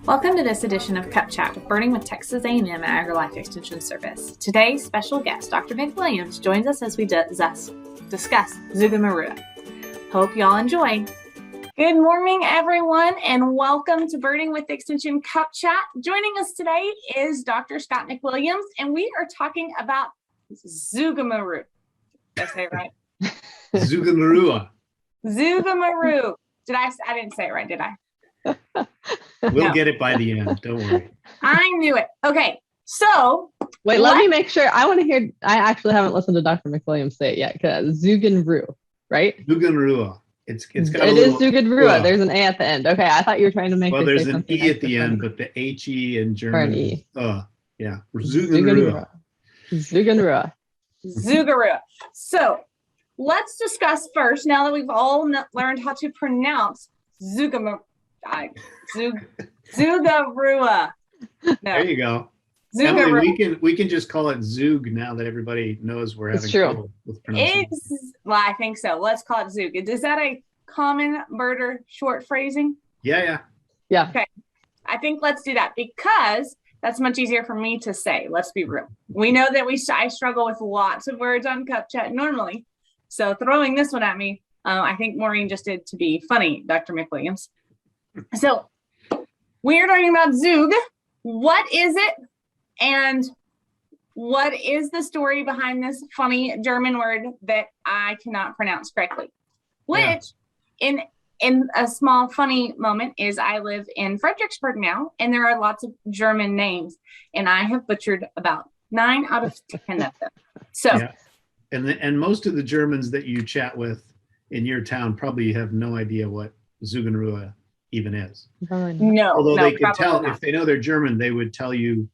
Welcome to this edition of Cup Chat with Birding with Texas A&M AgriLife Extension Service. Today's special guest, Dr. McWilliams, joins us as we discuss Zugunrhe. Hope y'all enjoy. Good morning, everyone, and welcome to Birding with Extension Cup Chat. Joining us today is Dr. Scott McWilliams, and we are talking about Zugunrhe. Did I say it right? Zugunruhe. Zugunrhe. I didn't say it right, did I? We'll get it by the end. Don't worry. I knew it. Okay. So wait, let me make sure. I want to hear. I actually haven't listened to Dr. McWilliams say it yet. Zugunruhe, right? Zugunruhe. It is Zugunruhe. There's an A at the end. Okay, I thought you were trying to make. Well, there's an E at the end, but the HE in German. Or an E. Yeah. Zugunruhe. Zugunrhe. So let's discuss first. Now that we've all learned how to pronounce Zugunrhe. Zugunrhe. No. There you go. Emily, we can just call it Zug now that everybody knows we're having trouble with pronouncing. Well, I think so. Let's call it Zug. Is that a common birder short phrasing? Yeah. Okay. I think let's do that because that's much easier for me to say. Let's be real. We know that I struggle with lots of words on Cup Chat normally. So throwing this one at me, I think Maureen just did to be funny, Dr. McWilliams. So we are talking about Zug. What is it? And what is the story behind this funny German word that I cannot pronounce correctly? Which in a small funny moment is I live in Fredericksburg now, and there are lots of German names, and I have butchered about 9 out of 10 of them. So and most of the Germans that you chat with in your town probably have no idea what Zugunruhe even is. No. Although they could tell, not. if they know they're German, they would tell you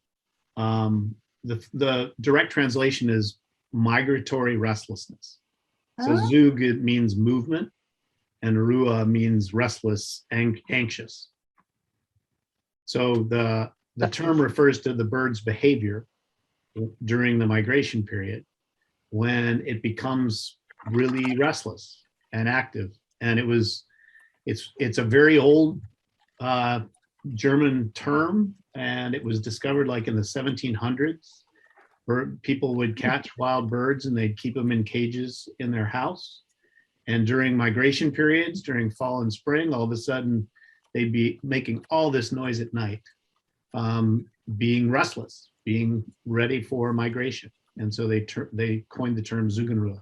the direct translation is migratory restlessness. So Zug, it means movement, and Ruhe means restless, anxious. So the term refers to the bird's behavior during the migration period when it becomes really restless and active. And it's a very old German term, and it was discovered like in the 1700s, where people would catch wild birds and they'd keep them in cages in their house. And during migration periods, during fall and spring, all of a sudden they'd be making all this noise at night, being restless, being ready for migration. And so they coined the term Zugunruhe.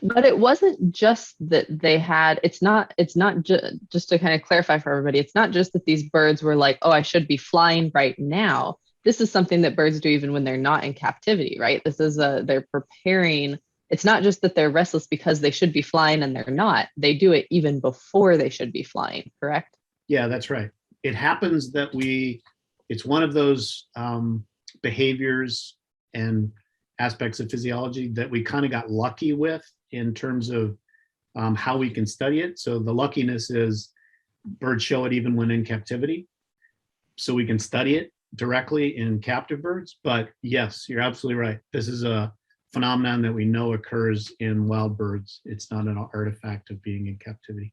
But it wasn't just that they had, it's not just to kind of clarify for everybody, it's not just that these birds were like, oh, I should be flying right now. This is something that birds do even when they're not in captivity, right? This is they're preparing. It's not just that they're restless because they should be flying and they're not. They do it even before they should be flying, correct? Yeah, that's right. It happens that it's one of those behaviors and aspects of physiology that we kind of got lucky with in terms of how we can study it. So the luckiness is birds show it even when in captivity. So we can study it directly in captive birds. But yes, you're absolutely right. This is a phenomenon that we know occurs in wild birds. It's not an artifact of being in captivity.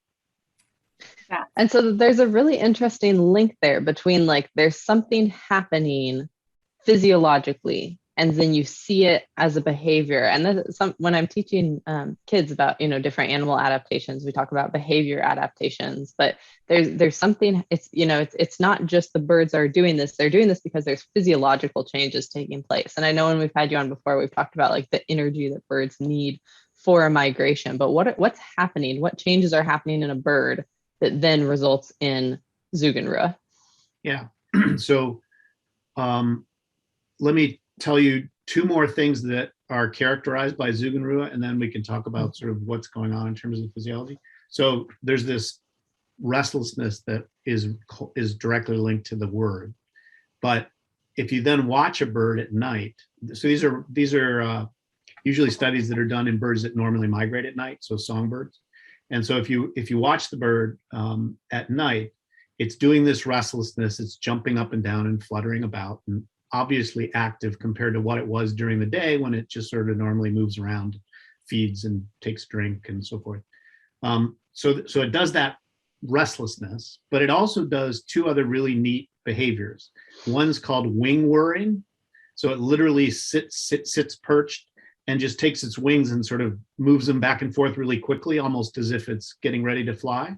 Yeah. And so there's a really interesting link there between there's something happening physiologically, and then you see it as a behavior. And when I'm teaching kids about different animal adaptations, we talk about behavior adaptations. But there's something. It's not just the birds are doing this; they're doing this because there's physiological changes taking place. And I know when we've had you on before, we've talked about the energy that birds need for a migration. But what's happening? What changes are happening in a bird that then results in Zugunrhe? Yeah. So let me tell you 2 more things that are characterized by Zugunrhe, and then we can talk about sort of what's going on in terms of physiology. So there's this restlessness that is directly linked to the word. But if you then watch a bird at night, so these are usually studies that are done in birds that normally migrate at night, so songbirds. And so if you watch the bird at night, it's doing this restlessness, it's jumping up and down and fluttering about, and obviously active compared to what it was during the day when it just sort of normally moves around, feeds and takes drink and so forth. So it does that restlessness, but it also does two other really neat behaviors. One's called wing whirring. So it literally sits perched and just takes its wings and sort of moves them back and forth really quickly, almost as if it's getting ready to fly.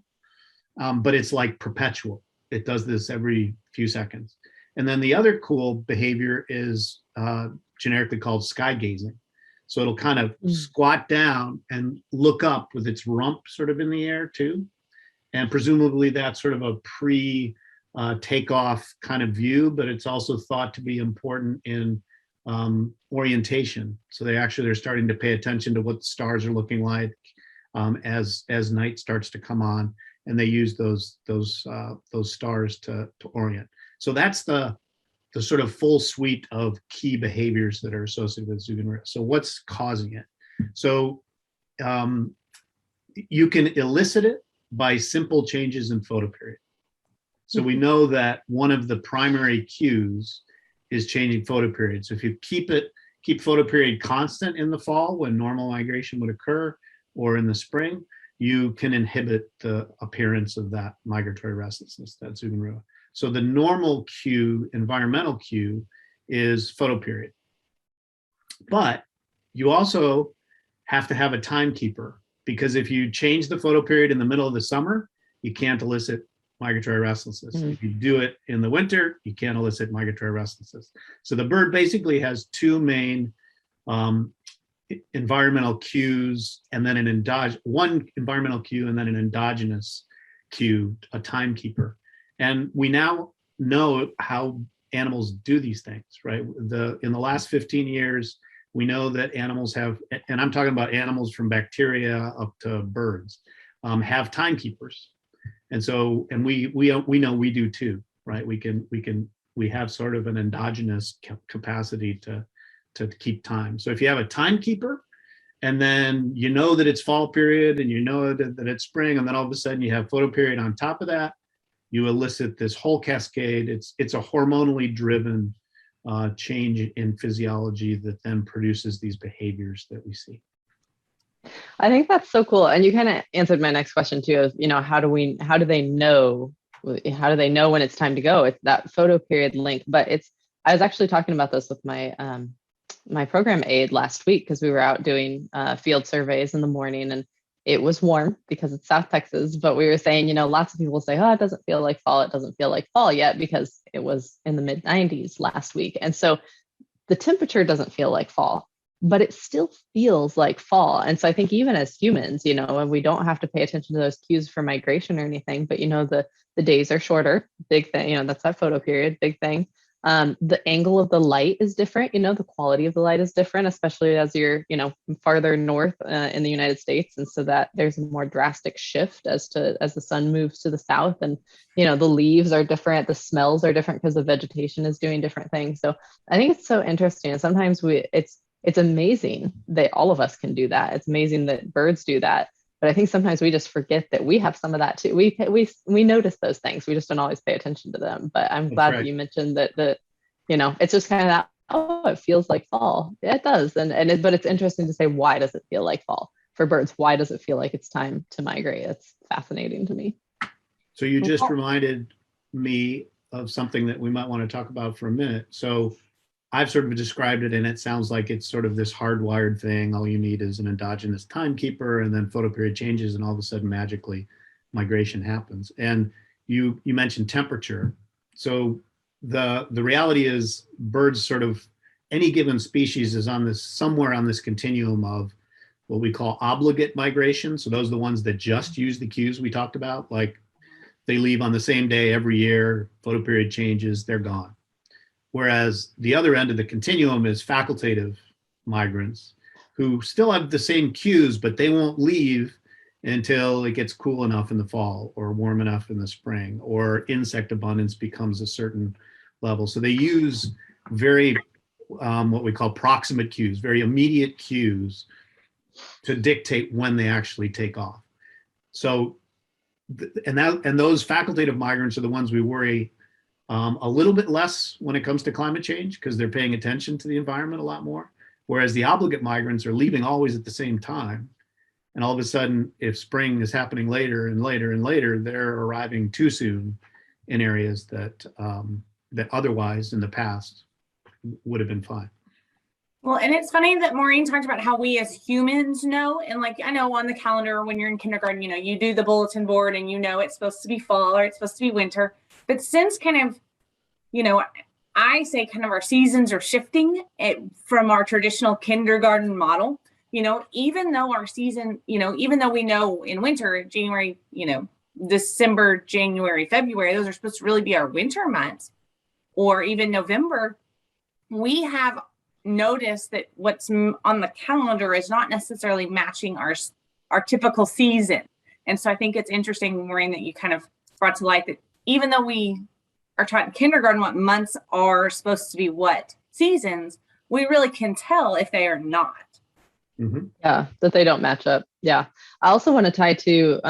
But it's like perpetual. It does this every few seconds. And then the other cool behavior is generically called sky gazing. So it'll kind of squat down and look up with its rump sort of in the air too. And presumably that's sort of a takeoff kind of view, but it's also thought to be important in orientation. So they're starting to pay attention to what the stars are looking like as night starts to come on, and they use those stars to orient. So that's the sort of full suite of key behaviors that are associated with Zugunrhe. So what's causing it? So you can elicit it by simple changes in photoperiod. So we know that one of the primary cues is changing photoperiod. So if you keep photoperiod constant in the fall when normal migration would occur, or in the spring, you can inhibit the appearance of that migratory restlessness, that Zugunruhe. So the normal cue, environmental cue, is photoperiod. But you also have to have a timekeeper, because if you change the photoperiod in the middle of the summer, you can't elicit migratory restlessness. If you do it in the winter, you can't elicit migratory restlessness. So the bird basically has two main environmental cues, and then one environmental cue and then an endogenous cue, a timekeeper. And we now know how animals do these things, right? In the last 15 years, we know that animals have, and I'm talking about animals from bacteria up to birds, have timekeepers. And so, and we know we do too, right? We have sort of an endogenous capacity to keep time. So if you have a timekeeper, and then you know that it's fall period, and you know that it's spring, and then all of a sudden you have photoperiod on top of that, you elicit this whole cascade. It's a hormonally driven change in physiology that then produces these behaviors that we see. I think that's so cool. And you kind of answered my next question too, of, how do they know when it's time to go? It's that photoperiod link. But I was actually talking about this with my my program aide last week, because we were out doing field surveys in the morning, and it was warm because it's South Texas, but we were saying, lots of people say, oh, it doesn't feel like fall. It doesn't feel like fall yet, because it was in the mid 90s last week. And so the temperature doesn't feel like fall, but it still feels like fall. And so I think even as humans, and we don't have to pay attention to those cues for migration or anything, but the days are shorter, big thing, that's that photoperiod, big thing. The angle of the light is different, the quality of the light is different, especially as you're, farther north in the United States. And so that there's a more drastic shift as the sun moves to the south, and, the leaves are different, the smells are different because the vegetation is doing different things. So I think it's so interesting. And sometimes it's amazing that all of us can do that. It's amazing that birds do that. But I think sometimes we just forget that we have some of that too. We notice those things. We just don't always pay attention to them. But I'm glad that you mentioned that it's just kind of that, oh, it feels like fall. Yeah, it does. But it's interesting to say, why does it feel like fall for birds? Why does it feel like it's time to migrate? It's fascinating to me. So you just reminded me of something that we might want to talk about for a minute. So I've sort of described it, and it sounds like it's sort of this hardwired thing. All you need is an endogenous timekeeper, and then photoperiod changes, and all of a sudden magically migration happens. And you mentioned temperature. So the reality is birds, sort of any given species, is somewhere on this continuum of what we call obligate migration. So those are the ones that just use the cues we talked about, like they leave on the same day every year, photoperiod changes, they're gone. Whereas the other end of the continuum is facultative migrants, who still have the same cues, but they won't leave until it gets cool enough in the fall, or warm enough in the spring, or insect abundance becomes a certain level. So they use very, what we call proximate cues, very immediate cues, to dictate when they actually take off. So, and those facultative migrants are the ones we worry a little bit less when it comes to climate change, because they're paying attention to the environment a lot more. Whereas the obligate migrants are leaving always at the same time. And all of a sudden, if spring is happening later and later and later, they're arriving too soon in areas that that otherwise in the past would have been fine. Well, and it's funny that Maureen talked about how we as humans know, and like I know on the calendar when you're in kindergarten, you know, you do the bulletin board and you know it's supposed to be fall or it's supposed to be winter. But since kind of, you know, I say kind of our seasons are shifting from our traditional kindergarten model, you know, even though our season, you know, even though we know in winter, January, you know, December, January, February, those are supposed to really be our winter months, or even November, we have noticed that what's on the calendar is not necessarily matching our typical season. And so I think it's interesting, Maureen, that you kind of brought to light that even though we are taught in kindergarten what months are supposed to be what seasons, we really can tell if they are not. Mm-hmm. Yeah, that they don't match up. Yeah. I also want to tie to,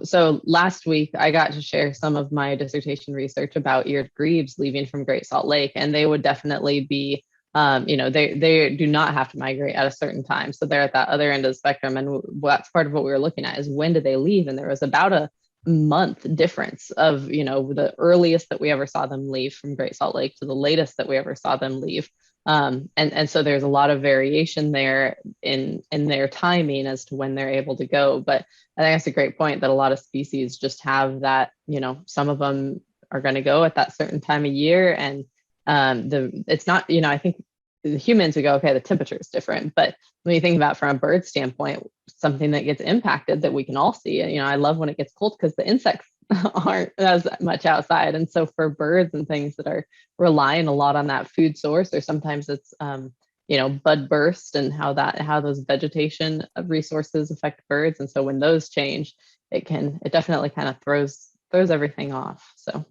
so last week I got to share some of my dissertation research about eared grebes leaving from Great Salt Lake, and they would definitely be, you know, they do not have to migrate at a certain time. So they're at that other end of the spectrum. And that's part of what we were looking at is when do they leave? And there was about a month difference of, you know, the earliest that we ever saw them leave from Great Salt Lake to the latest that we ever saw them leave. And so there's a lot of variation there in their timing as to when they're able to go. But I think that's a great point that a lot of species just have that, you know, some of them are going to go at that certain time of year. And it's not, you know, I think the humans would go, okay, the temperature is different. But when you think about from a bird standpoint, something that gets impacted that we can all see, you know, I love when it gets cold because the insects aren't as much outside. And so for birds and things that are relying a lot on that food source, or sometimes it's, you know, bud burst and how those vegetation resources affect birds. And so when those change, it definitely kind of throws everything off. So.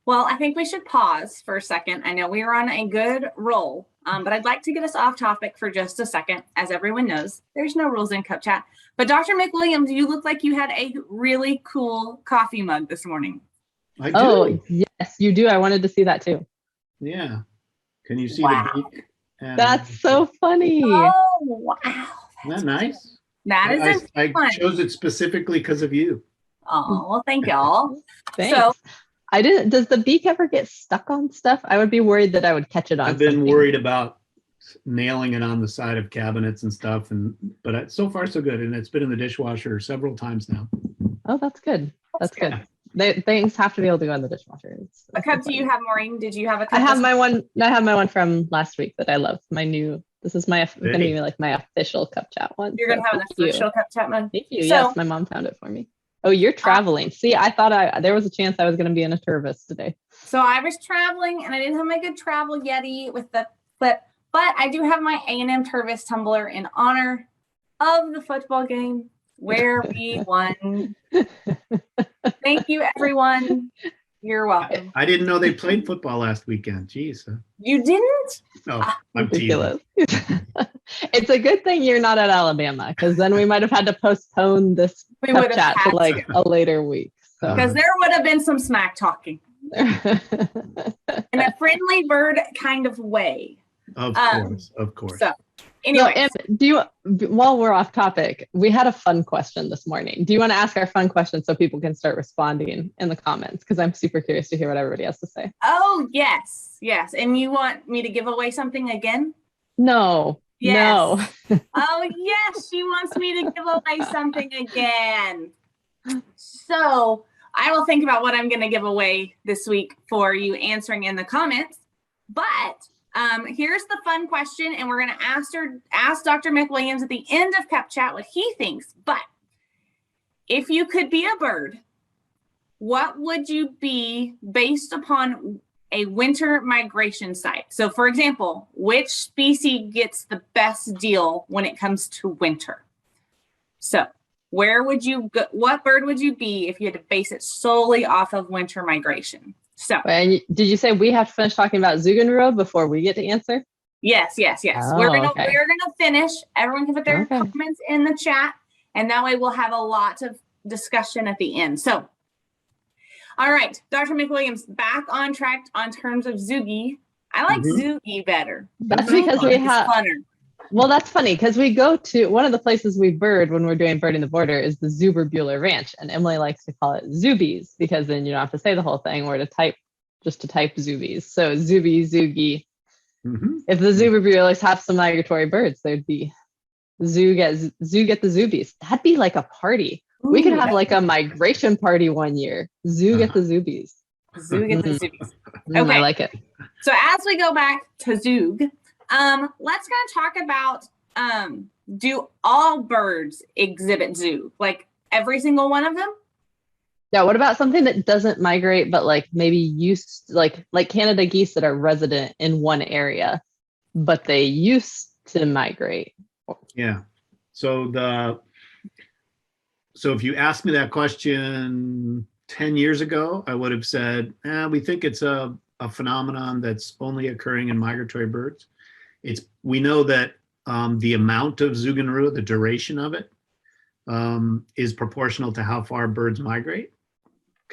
Well, I think we should pause for a second. I know we are on a good roll, but I'd like to get us off topic for just a second. As everyone knows, there's no rules in Cup Chat. But Dr. McWilliams, you look like you had a really cool coffee mug this morning. I do. Oh, yes, you do. I wanted to see that too. Yeah. Can you see Wow. the beak? That's so funny. Oh, wow. Isn't that nice? That is I fun. chose it specifically because of you. Oh, well, thank y'all. Thanks. So, does the beak ever get stuck on stuff? I would be worried that I would catch it on I've been something. worried about nailing it on the side of cabinets and stuff, but so far so good. And it's been in the dishwasher several times now. Oh, that's good. That's good. Things have to be able to go in the dishwasher. What cup do you have, Maureen? Did you have a cup? I have my one from last week that I love. This is gonna be like my official Cup Chat one. You're gonna have an official Cup Chat one. Thank you. Yes, my mom found it for me. Oh, you're traveling. See, I thought there was a chance I was going to be in a Tervis today. So I was traveling and I didn't have my good travel Yeti with the flip, but I do have my A&M Tervis tumbler in honor of the football game where we won. Thank you, everyone. You're welcome. I didn't know they played football last weekend. Jeez. You didn't? No, I'm ridiculous. It's a good thing you're not at Alabama, because then we might have had to postpone this Cup Chat to like a later week. Because there would have been some smack talking in a friendly bird kind of way. Of course. So anyway, while we're off topic, we had a fun question this morning. Do you want to ask our fun question so people can start responding in the comments? Because I'm super curious to hear what everybody has to say. Oh, yes. And you want me to give away something again? No. Yes. No. Oh, yes. She wants me to give away something again. So I will think about what I'm going to give away this week for you answering in the comments. But here's the fun question, and we're going to ask Dr. McWilliams at the end of Cup Chat what he thinks. But if you could be a bird, what would you be based upon a winter migration site? So, for example, which species gets the best deal when it comes to winter? So, where would you go? What bird would you be if you had to base it solely off of winter migration? So, and did you say we have to finish talking about Zugunrhe before we get to answer? Yes. Oh, we're gonna finish. Everyone can put their comments in the chat, and that way we'll have a lot of discussion at the end. So, all right, Dr. McWilliams, back on track on terms of Zugi. I like Zugi better. That's because we have funner. Well, that's funny because we go to one of the places we bird when we're doing birding the border is the Zuberbuehler Ranch, and Emily likes to call it Zubies because then you don't have to say the whole thing or to type Zubies. So Zubi, Zugi. If the Zuberbuehlers have some migratory birds, there'd be Zoo get the Zubies. That'd be like a party. Ooh, We could have like a migration party one year. Zoo get the Zubies. Zoo get the Zubies. I Okay. like it. So as we go back to Zug, let's kind of talk about do all birds exhibit Zug? Like every single one of them? Yeah, what about something that doesn't migrate, but like maybe used like Canada geese that are resident in one area, but they used to migrate? Yeah. So if you asked me that question 10 years ago, I would have said, we think it's a phenomenon that's only occurring in migratory birds. We know that the amount of Zugunrhe, the duration of it, is proportional to how far birds migrate.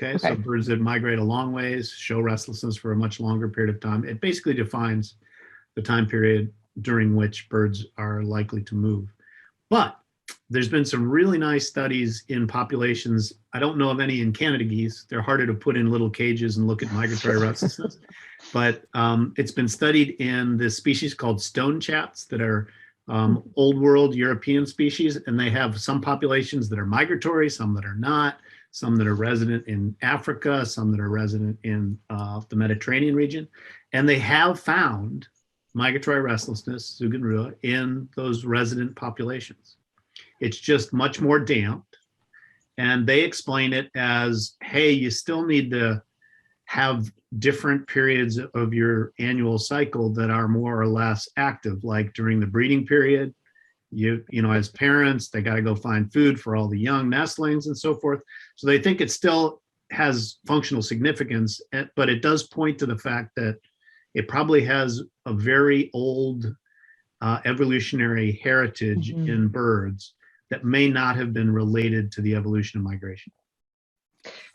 Okay, so birds that migrate a long ways show restlessness for a much longer period of time. It basically defines the time period during which birds are likely to move. But there's been some really nice studies in populations. I don't know of any in Canada geese. They're harder to put in little cages and look at migratory restlessness. But it's been studied in this species called stone chats that are old world European species. And they have some populations that are migratory, some that are not, some that are resident in Africa, some that are resident in the Mediterranean region. And they have found migratory restlessness, Zugunruhe, in those resident populations. It's just much more damped. And they explain it as, hey, you still need to have different periods of your annual cycle that are more or less active, like during the breeding period. You know, as parents, they got to go find food for all the young nestlings and so forth. So they think it still has functional significance, but it does point to the fact that it probably has a very old evolutionary heritage in birds that may not have been related to the evolution of migration.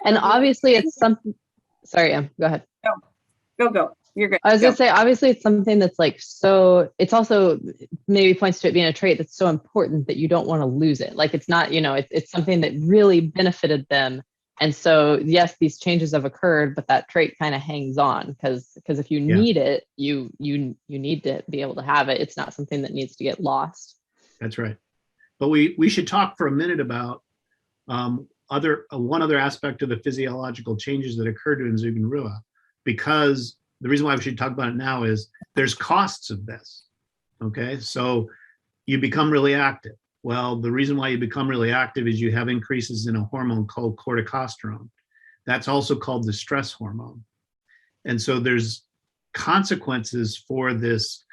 And obviously it's something, sorry, go ahead. Go. You're good. I was gonna say, obviously it's something that's like, so it's also maybe points to it being a trait that's so important that you don't want to lose it. Like it's not, you know, it's something that really benefited them. And so, yes, these changes have occurred, but that trait kind of hangs on because if you need it, you need to be able to have it. It's not something that needs to get lost. That's right. But we should talk for a minute about one other aspect of the physiological changes that occurred in Zugunruhe, because the reason why we should talk about it now is there's costs of this. Okay, so you become really active. Well, the reason why you become really active is you have increases in a hormone called corticosterone. That's also called the stress hormone. And so there's consequences for this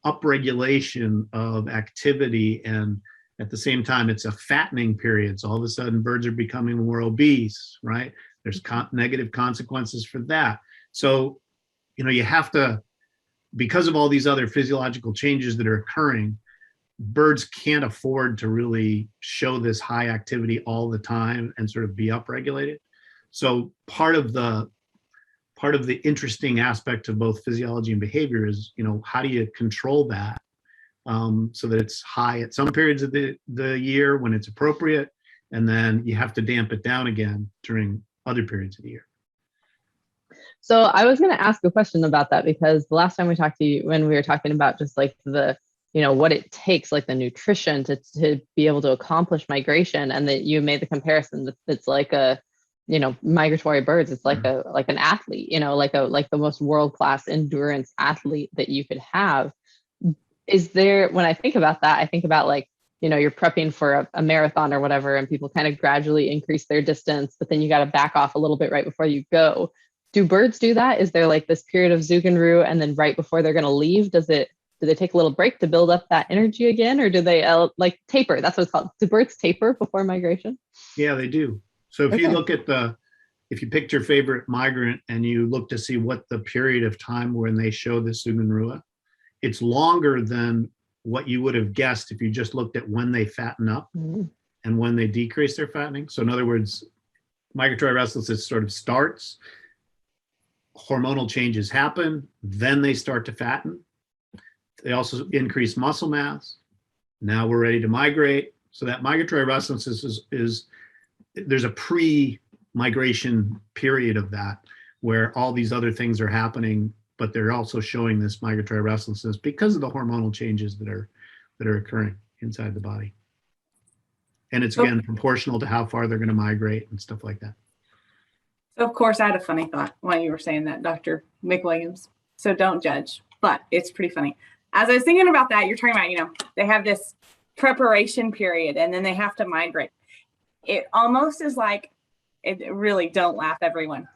upregulation of activity, and at the same time, it's a fattening period. So all of a sudden birds are becoming more obese, right? There's negative consequences for that. So, you know, you have to, because of all these other physiological changes that are occurring, birds can't afford to really show this high activity all the time and sort of be upregulated. So part of the interesting aspect of both physiology and behavior is, you know, how do you control that so that it's high at some periods of the year when it's appropriate, and then you have to damp it down again during other periods of the year. So I was going to ask a question about that, because the last time we talked to you, when we were talking about just like the, you know, what it takes, like the nutrition to be able to accomplish migration, and that you made the comparison that it's like a, you know, migratory birds, it's like an athlete, you know, like the most world-class endurance athlete that you could have. Is there, when I think about that, I think about like, you know, you're prepping for a marathon or whatever, and people kind of gradually increase their distance, but then you got to back off a little bit right before you go. Do birds do that? Is there like this period of Zugunruhe, and then right before they're going to leave, do they take a little break to build up that energy again, or do they like taper? That's what it's called. Do birds taper before migration? Yeah, they do. So if you look at if you picked your favorite migrant and you look to see what the period of time when they show the Zugunruhe, it's longer than what you would have guessed if you just looked at when they fatten up and when they decrease their fattening. So in other words, migratory restlessness sort of starts, hormonal changes happen, then they start to fatten. They also increase muscle mass, Now we're ready to migrate. So that migratory restlessness is there's a pre-migration period of that where all these other things are happening, but they're also showing this migratory restlessness because of the hormonal changes that are occurring inside the body. And it's again proportional to how far they're going to migrate and stuff like that. So of course, I had a funny thought while you were saying that, Dr. McWilliams. So don't judge, but it's pretty funny. As I was thinking about that, you're talking about, they have this preparation period and then they have to migrate. It almost is like, it really, don't laugh, everyone.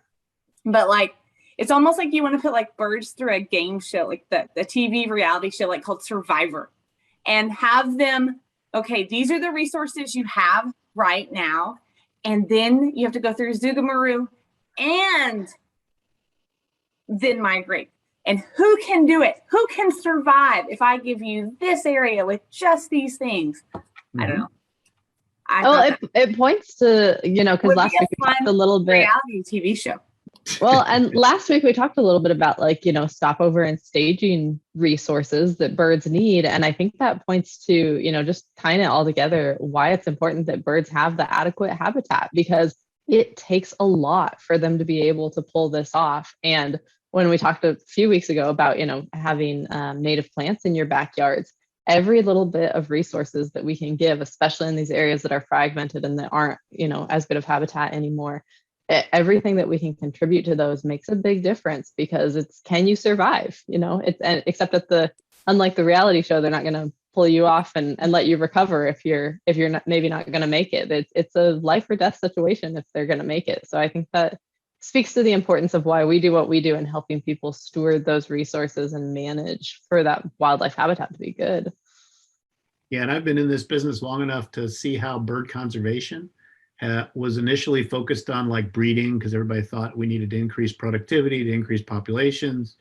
But like, it's almost like you want to put like birds through a game show, like the TV reality show, like called Survivor, and have them, okay, these are the resources you have right now. And then you have to go through Zugunrhe and then migrate. And who can do it? Who can survive if I give you this area with just these things? I don't know. It points to, because last week we talked a little bit. Reality TV show. Well, and last week we talked a little bit about stopover and staging resources that birds need. And I think that points to, just tying it all together, why it's important that birds have the adequate habitat, because it takes a lot for them to be able to pull this off. And when we talked a few weeks ago about, having native plants in your backyards, every little bit of resources that we can give, especially in these areas that are fragmented and that aren't, as good of habitat anymore, everything that we can contribute to those makes a big difference, because it's, can you survive? Except that unlike the reality show, they're not going to pull you off and let you recover if you're maybe not going to make it. It's a life or death situation if they're going to make it. So I think that speaks to the importance of why we do what we do in helping people steward those resources and manage for that wildlife habitat to be good. Yeah, and I've been in this business long enough to see how bird conservation was initially focused on like breeding, because everybody thought we needed to increase productivity, to increase populations.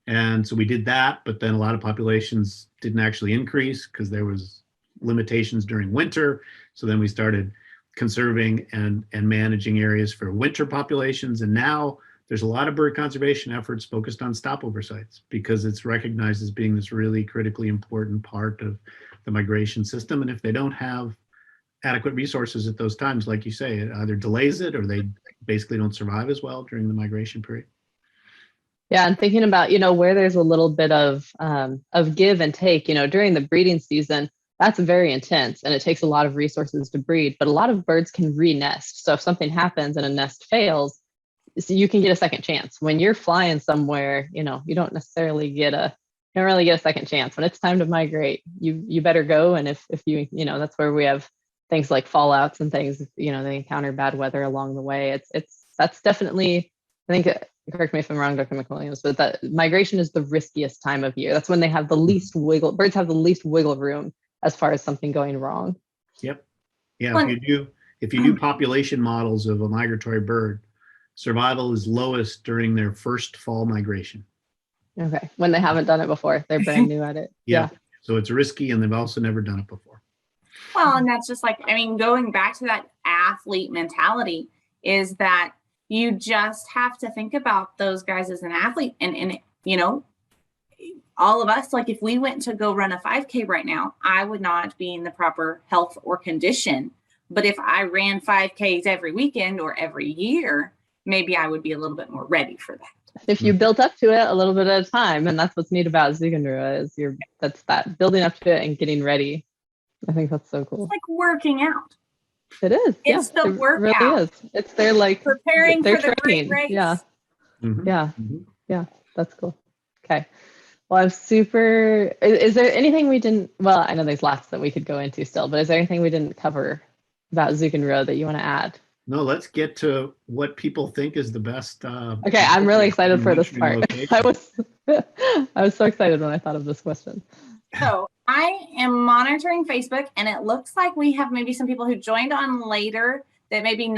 And so we did that, but then a lot of populations didn't actually increase because there was limitations during winter. So then we started conserving and managing areas for winter populations. And now there's a lot of bird conservation efforts focused on stopover sites because it's recognized as being this really critically important part of the migration system. And if they don't have adequate resources at those times, like you say, it either delays it or they basically don't survive as well during the migration period. Yeah, and thinking about, where there's a little bit of give and take, during the breeding season, that's very intense and it takes a lot of resources to breed, but a lot of birds can re-nest. So if something happens and a nest fails, you can get a second chance. When you're flying somewhere, you don't necessarily don't really get a second chance. When it's time to migrate, you better go. And if you, that's where we have things like fallouts and things, they encounter bad weather along the way. That's definitely, I think, correct me if I'm wrong, Dr. McWilliams, but that migration is the riskiest time of year. That's when they have the least birds have the least wiggle room as far as something going wrong. Yep. Yeah. If you do population models of a migratory bird, survival is lowest during their first fall migration. Okay. When they haven't done it before, they're brand new at it. Yeah. So it's risky and they've also never done it before. Well, and that's just like, going back to that athlete mentality is that you just have to think about those guys as an athlete and all of us, like if we went to go run a 5K right now, I would not be in the proper health or condition. But if I ran 5Ks every weekend or every year, maybe I would be a little bit more ready for that. If you built up to it a little bit at a time, and that's what's neat about Zugunrhe is that's that building up to it and getting ready. I think that's so cool. It's like working out. It is. It's the workout. It really is. It's their preparing for the training. race. Yeah. Mm-hmm. Yeah. Mm-hmm. Yeah. That's cool. Okay. Well, I'm super. Is there anything we didn't? Well, I know there's lots that we could go into still, but is there anything we didn't cover about Zugunrhe that you want to add? No, let's get to what people think is the best. Okay, I'm really excited for this part. I was so excited when I thought of this question. So I am monitoring Facebook, and it looks like we have maybe some people who joined on later that maybe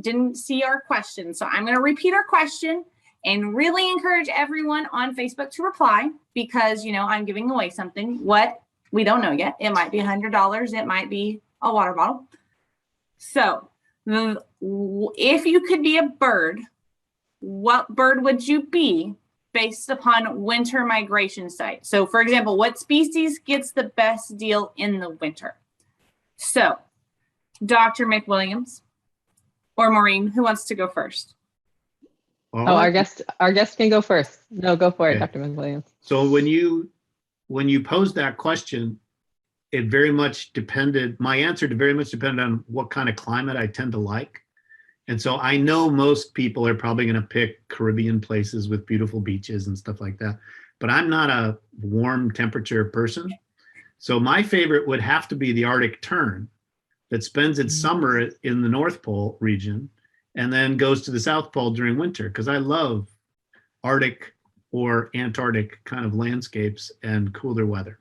didn't see our question. So I'm going to repeat our question and really encourage everyone on Facebook to reply because, I'm giving away something. What? We don't know yet. It might be $100. It might be a water bottle. So if you could be a bird, what bird would you be based upon winter migration site. So for example, what species gets the best deal in the winter? So Dr. McWilliams or Maureen, who wants to go first? Oh, our guest can go first. No, go for it, Okay. Dr. McWilliams. So when you posed that question, it very much depended, my answer very much depended on what kind of climate I tend to like. And so I know most people are probably going to pick Caribbean places with beautiful beaches and stuff like that, but I'm not a warm temperature person. So my favorite would have to be the Arctic tern that spends its summer in the North Pole region and then goes to the South Pole during winter, because I love Arctic or Antarctic kind of landscapes and cooler weather.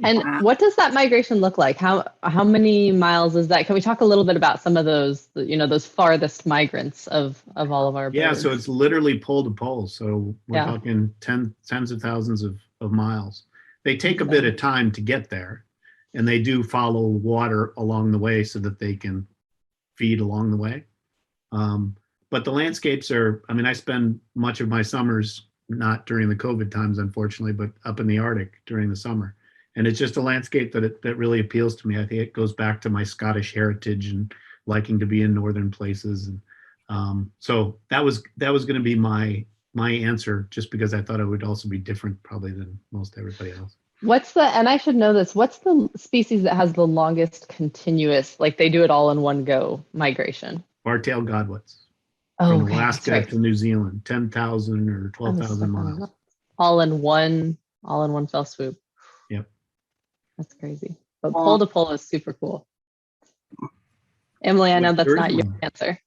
And what does that migration look like? How many miles is that? Can we talk a little bit about some of those, those farthest migrants of all of our birds? Yeah, so it's literally pole to pole. So we're talking tens of thousands of miles. They take a bit of time to get there, and they do follow water along the way so that they can feed along the way. But the landscapes are, I spend much of my summers, not during the COVID times, unfortunately, but up in the Arctic during the summer. And it's just a landscape that really appeals to me. I think it goes back to my Scottish heritage and liking to be in northern places. And so that was going to be my answer, just because I thought it would also be different probably than most everybody else. And I should know this, what's the species that has the longest continuous, like they do it all in one go migration? Bar-tailed godwits. Oh, from Alaska to New Zealand, 10,000 or 12,000 miles. All in one fell swoop. Yep. That's crazy. But pole to pole is super cool. Emily, I know that's not your answer.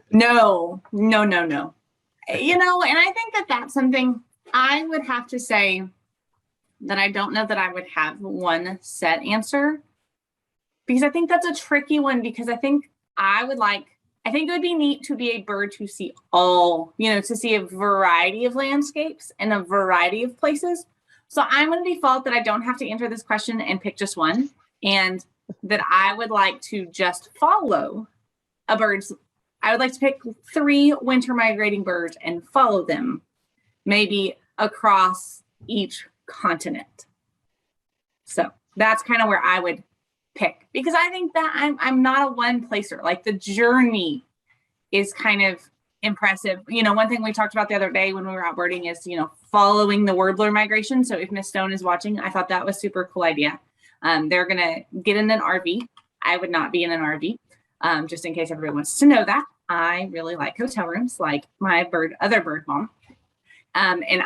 No. And I think that that's something I would have to say that I don't know that I would have one set answer, because I think that's a tricky one, because I think it would be neat to be a bird to see to see a variety of landscapes and a variety of places. So I'm going to default that I don't have to answer this question and pick just one, and that I would like to just follow I would like to pick 3 winter migrating birds and follow them, maybe across each continent. So that's kind of where I would pick, because I think that I'm not a one placer. Like, the journey is kind of impressive. One thing we talked about the other day when we were out birding is, following the warbler migration. So if Miss Stone is watching, I thought that was super cool idea. They're going to get in an RV. I would not be in an RV, just in case everyone wants to know that. I really like hotel rooms, like my other bird mom. And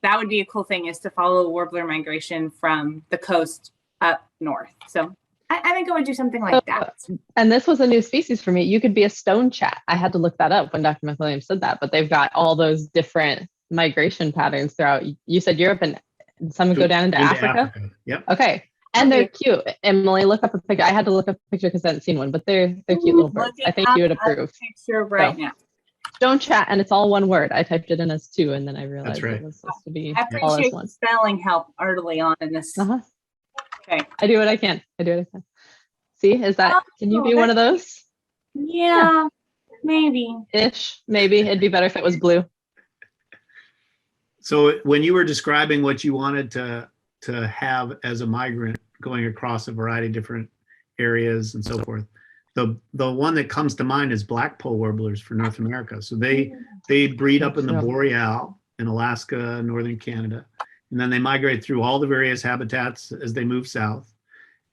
that would be a cool thing, is to follow warbler migration from the coast up north. So I think I would do something like that. And this was a new species for me. You could be a stone chat. I had to look that up when Dr. McWilliams said that, but they've got all those different migration patterns throughout. You said Europe, and some go down into Africa? Yep. Okay. And they're cute. Emily, look up a picture. I had to look up a picture because I hadn't seen one, but they're cute little birds. I think you would approve. Picture right now. Stone chat, and it's all one word. I typed it in as 2, and then I realized it was supposed to be all as one. Spelling help early on in this. Okay. I do what I can. See, can you be one of those? Yeah, maybe. Maybe. It'd be better if it was blue. So when you were describing what you wanted to have as a migrant going across a variety of different areas and so forth, the one that comes to mind is blackpoll warblers for North America. So they breed up in the Boreal in Alaska, northern Canada, and then they migrate through all the various habitats as they move south.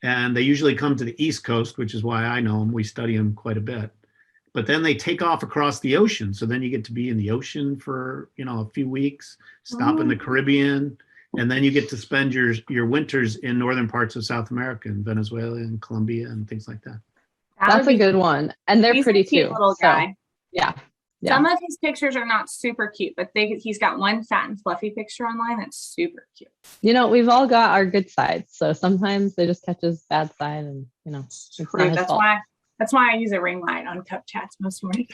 And they usually come to the East Coast, which is why I know them. We study them quite a bit. But then they take off across the ocean. So then you get to be in the ocean for, a few weeks, stop in the Caribbean, and then you get to spend your winters in northern parts of South America, in Venezuela and Colombia and things like that. That's a good one. And they're pretty too. Little guy. Yeah. Some of his pictures are not super cute, but he's got one fat and fluffy picture online that's super cute. We've all got our good sides. So sometimes they just catch his bad side, and it's not his fault. That's why I use a ring light on cup chats most mornings.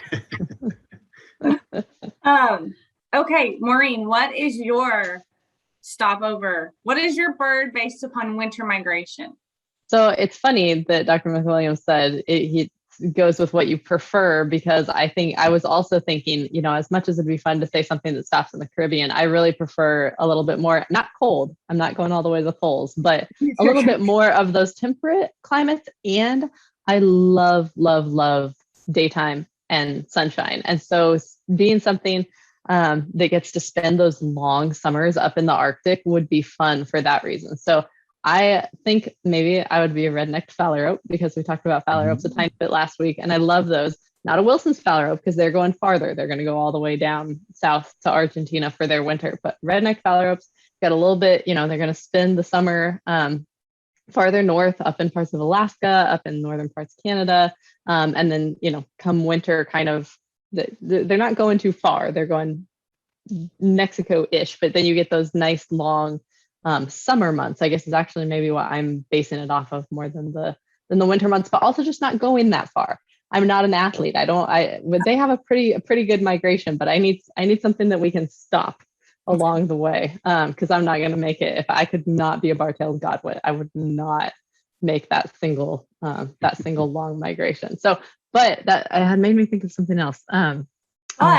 Okay, Maureen, what is your stopover? What is your bird based upon winter migration? So it's funny that Dr. McWilliams said goes with what you prefer, because I think I was also thinking, you know, as much as it'd be fun to say something that stops in the Caribbean, I really prefer a little bit more, not cold. I'm not going all the way to the poles, but a little bit more of those temperate climates. And I love, love, love daytime and sunshine. And so being something that gets to spend those long summers up in the Arctic would be fun for that reason. So I think maybe I would be a red-necked phalarope, because we talked about phalaropes a tiny bit last week, and I love those. Not a Wilson's phalarope, because they're going farther. They're going to go all the way down south to Argentina for their winter. But red-necked phalaropes got a little bit, you know, they're going to spend the summer farther north, up in parts of Alaska, up in northern parts of Canada, and then, you know, come winter, kind of, they're not going too far. They're going Mexico-ish, but then you get those nice long summer months, I guess, is actually maybe what I'm basing it off of more than the winter months, but also just not going that far. I'm not an athlete. They have a pretty good migration, but I need something that we can stop along the way, because I'm not going to make it. If I could not be a bar-tailed godwit, I would not make that single long migration. So, but that had made me think of something else. There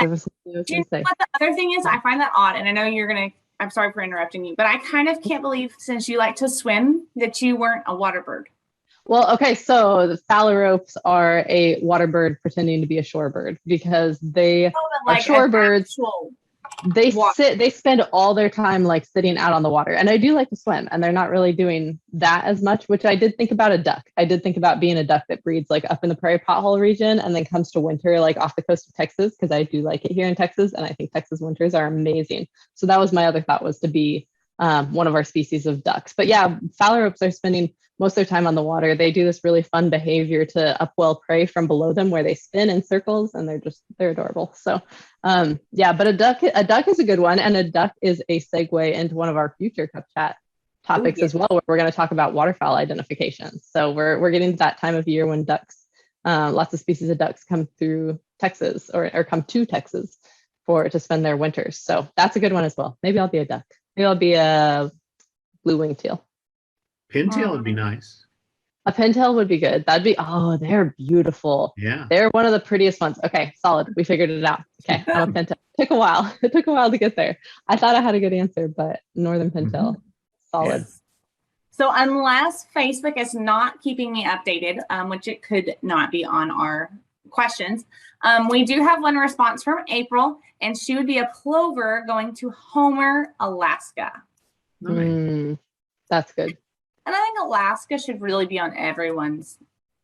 was something I was Do you gonna know say. what the other thing is? I find that odd, and I know I'm sorry for interrupting you, but I kind of can't believe, since you like to swim, that you weren't a water bird. Well, okay, so the phalaropes are a water bird pretending to be a shorebird, because they are shorebirds. They spend all their time like sitting out on the water, and I do like to swim, and they're not really doing that as much, which I did think about a duck. I did think about being a duck that breeds like up in the prairie pothole region, and then comes to winter like off the coast of Texas, because I do like it here in Texas, and I think Texas winters are amazing. So that was my other thought, was to be one of our species of ducks. But yeah, phalaropes are spending most of their time on the water. They do this really fun behavior to upwell prey from below them, where they spin in circles, and they're adorable. So yeah, but a duck is a good one, and a duck is a segue into one of our future Cup Chat topics as well, where we're going to talk about waterfowl identification. So we're getting to that time of year when ducks, lots of species of ducks come through Texas, or come to Texas to spend their winters. So that's a good one as well. Maybe I'll be a duck. Maybe I'll be a blue-winged teal. Pintail would be nice. A pintail would be good. They're beautiful. Yeah. They're one of the prettiest ones. Okay, solid. We figured it out. Okay, I'm a pintail. It took a while. It took a while to get there. I thought I had a good answer, but northern pintail, solid. Yes. So unless Facebook is not keeping me updated, which it could not be on our questions, we do have one response from April, and she would be a plover going to Homer, Alaska. That's good. And I think Alaska should really be on everyone's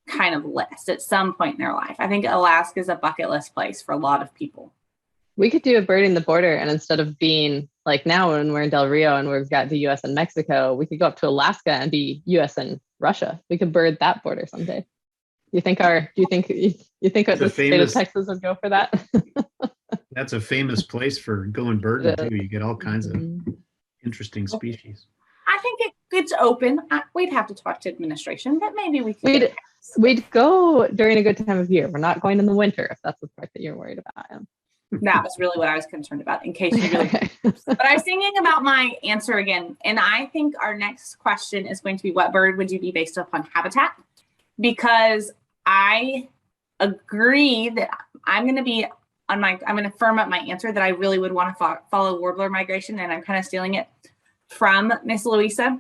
kind of list at some point in their life. I think Alaska is a bucket list place for a lot of people. We could do a birding the border, and instead of being like now when we're in Del Rio and we've got the US and Mexico, we could go up to Alaska and be US and Russia. We could bird that border someday. You think the state of Texas would go for that? That's a famous place for going birding too. You get all kinds of interesting species. I think it's open. We'd have to talk to administration, but maybe we could. We'd go during a good time of year. We're not going in the winter, if that's the part that you're worried about. That was really what I was concerned about, in case you really. But I was thinking about my answer again, and I think our next question is going to be, what bird would you be based upon habitat? Because I agree that I'm going to firm up my answer that I really would want to follow warbler migration, and I'm kind of stealing it from Miss Louisa.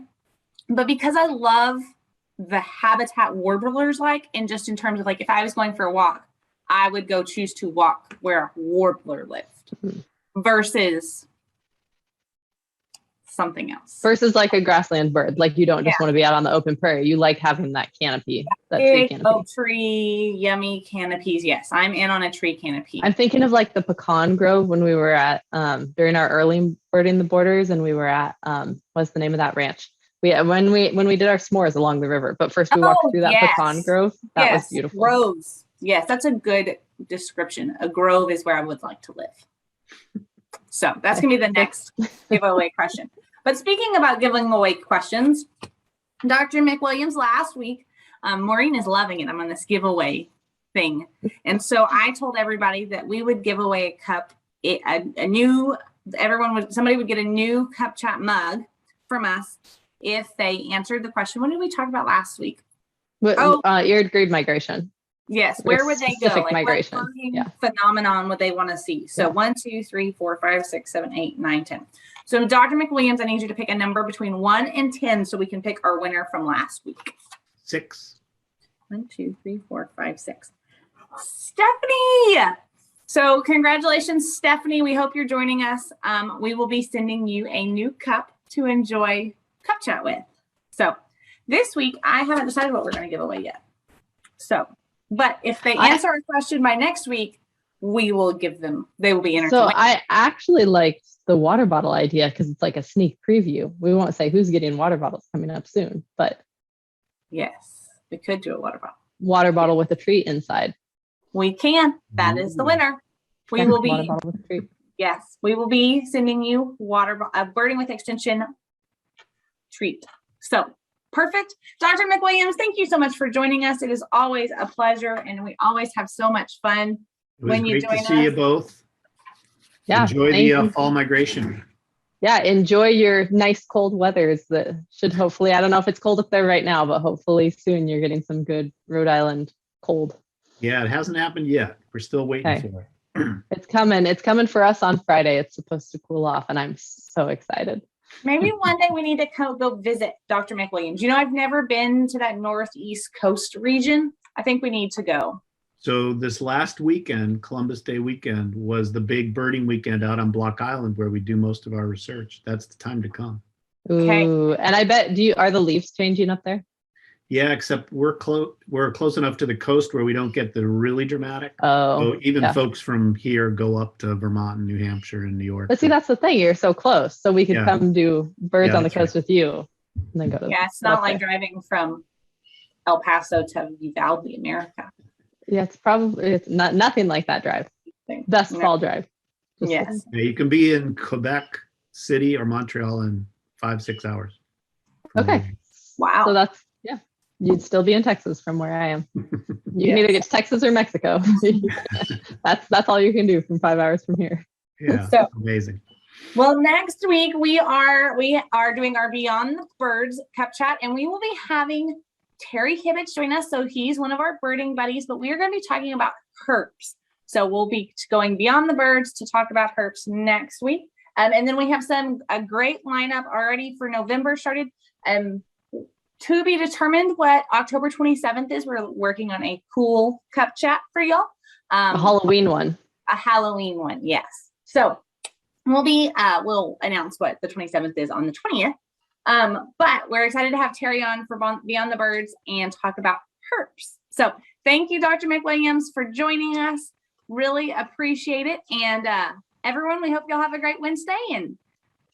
But because I love the habitat warblers like, and just in terms of like, if I was going for a walk, I would choose to walk where a warbler lived versus something else. Versus like a grassland bird. Like you don't just want to be out on the open prairie. You like having that canopy, that tree canopy. Oak tree, yummy canopies. Yes, I'm in on a tree canopy. I'm thinking of like the pecan grove when we were at, during our early birding the borders, and we were at, what's the name of that ranch? When we did our s'mores along the river, but first we walked through that pecan grove. That was beautiful. Groves. Yes, that's a good description. A grove is where I would like to live. So that's going to be the next giveaway question. But speaking about giving away questions, Dr. McWilliams, last week, Maureen is loving it. I'm on this giveaway thing. And so I told everybody that we would give away a cup, somebody would get a new Cup Chat mug from us if they answered the question. What did we talk about last week? Eared grebe migration. Yes, Their where would they go? specific Like migration. what birding Yeah. phenomenon would they want to see? So Yeah. 1, 2, 3, 4, 5, 6, 7, 8, 9, 10. So Dr. McWilliams, I need you to pick a number between 1 and 10 so we can pick our winner from last week. 6. 1, 2, 3, 4, 5, 6. Stephanie! So congratulations, Stephanie. We hope you're joining us. We will be sending you a new cup to enjoy Cup Chat with. So this week, I haven't decided what we're going to give away yet. So, but if they answer our question by next week, we will give them, they will be entered. So I actually liked the water bottle idea because it's like a sneak preview. We won't say who's getting water bottles coming up soon, but yes, we could do a water bottle. Water bottle with a treat inside. We can. That is the winner. We will be, water bottle with a treat. yes, we will be sending you a Birding with Extension treat. So perfect. Dr. McWilliams, thank you so much for joining us. It is always a pleasure, and we always have so much fun It was when you great to join see you us. both. Yeah. Enjoy thank the you. fall migration. Yeah, enjoy your nice cold weathers that should hopefully, I don't know if it's cold up there right now, but hopefully soon you're getting some good Rhode Island cold. Yeah, it hasn't happened yet. We're still waiting Okay. for it. It's coming. It's coming for us on Friday. It's supposed to cool off, and I'm so excited. Maybe one day we need to go visit Dr. McWilliams. You know, I've never been to that northeast coast region. I think we need to go. So this last weekend, Columbus Day weekend, was the big birding weekend out on Block Island where we do most of our research. That's the time to come. Okay. Ooh, and I bet, are the leaves changing up there? Yeah, except we're close enough to the coast where we don't get the really dramatic. Oh, So even yeah. folks from here go up to Vermont and New Hampshire and New York. But see, that's the thing. You're so close. So we could Yeah. come do birds Yeah, on the that's coast with you and then go to Yeah, it's go not up like there. driving from El Paso to Uvalde, America. Yeah, it's not nothing like that drive. Best No. fall drive. Just Yes. Yeah, you can be in Quebec City or Montreal in 5-6 hours. Okay. Wow. So that's, yeah, you'd still be in Texas from where I am. You can Yes. either get to Texas or Mexico. That's all you can do from 5 hours from here. Yeah, So- amazing. Well, next week we are doing our Beyond the Birds Cup Chat, and we will be having Terry Hibbich join us. So he's one of our birding buddies, but we are going to be talking about herps. So we'll be going beyond the birds to talk about herps next week. And then we have a great lineup already for November started. To be determined what October 27th is. We're working on a cool cup chat for y'all. A Halloween one. A Halloween one, yes. So we'll announce what the 27th is on the 20th. But we're excited to have Terry on for Beyond the Birds and talk about herps. So thank you, Dr. McWilliams, for joining us. Really appreciate it. And everyone, we hope y'all have a great Wednesday and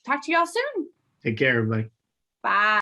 talk to y'all soon. Take care, everybody. Bye.